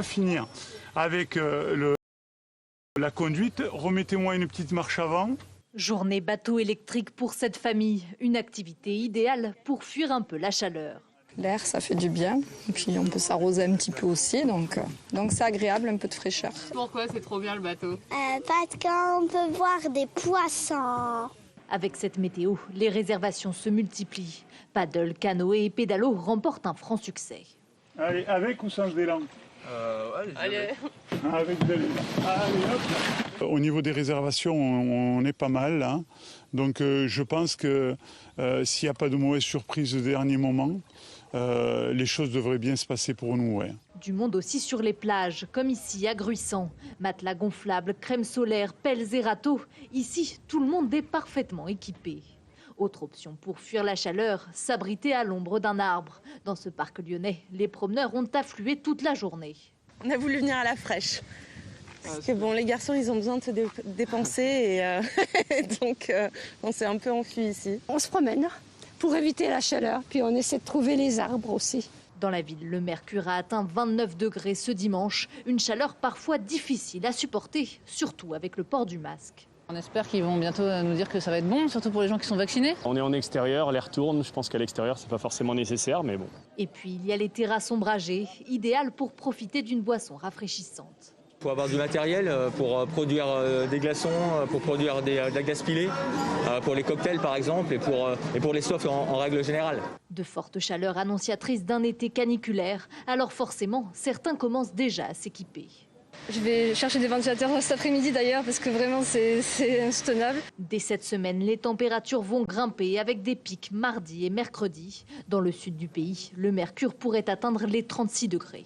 finir avec la conduite, remettez-moi une petite marche avant. Journée bateau électrique pour cette famille, une activité idéale pour fuir un peu la chaleur. L'air, ça fait du bien. Et puis on peut s'arroser un petit peu aussi, donc c'est agréable, un peu de fraîcheur. Pourquoi c'est trop bien le bateau? Parce qu'on peut voir des poissons. Avec cette météo, les réservations se multiplient. Paddle, canoë et pédalo remportent un franc succès. Allez, avec ou sans élan? Allez. Avec de l'élan. Allez, hop. Au niveau des réservations, on est pas mal là. Donc je pense que s'il n'y a pas de mauvaise surprise au dernier moment, les choses devraient bien se passer pour nous. Ouais. Du monde aussi sur les plages, comme ici à Gruissant. Matelas gonflables, crème solaire, pelles et râteaux. Ici, tout le monde est parfaitement équipé. Autre option pour fuir la chaleur, s'abriter à l'ombre d'un arbre. Dans ce parc lyonnais, les promeneurs ont afflué toute la journée. On a voulu venir à la fraîche. Parce que bon, les garçons, ils ont besoin de se dépenser et donc on s'est un peu enfui ici. On se promène pour éviter la chaleur, puis on essaie de trouver les arbres aussi. Dans la ville, le mercure a atteint 29 degrés ce dimanche. Une chaleur parfois difficile à supporter, surtout avec le port du masque. On espère qu'ils vont bientôt nous dire que ça va être bon, surtout pour les gens qui sont vaccinés. On est en extérieur, l'air tourne. Je pense qu'à l'extérieur, c'est pas forcément nécessaire, mais bon. Et puis, il y a les terrasses ombragées, idéales pour profiter d'une boisson rafraîchissante. Il faut avoir du matériel pour produire des glaçons, pour produire de la glace pilée, pour les cocktails par exemple, et pour les softs en règle générale. De fortes chaleurs annonciatrices d'un été caniculaire, alors forcément, certains commencent déjà à s'équiper. Je vais chercher des ventilateurs cet après-midi d'ailleurs parce que vraiment c'est insoutenable. Dès cette semaine, les températures vont grimper avec des pics mardi et mercredi. Dans le sud du pays, le mercure pourrait atteindre les 36 degrés.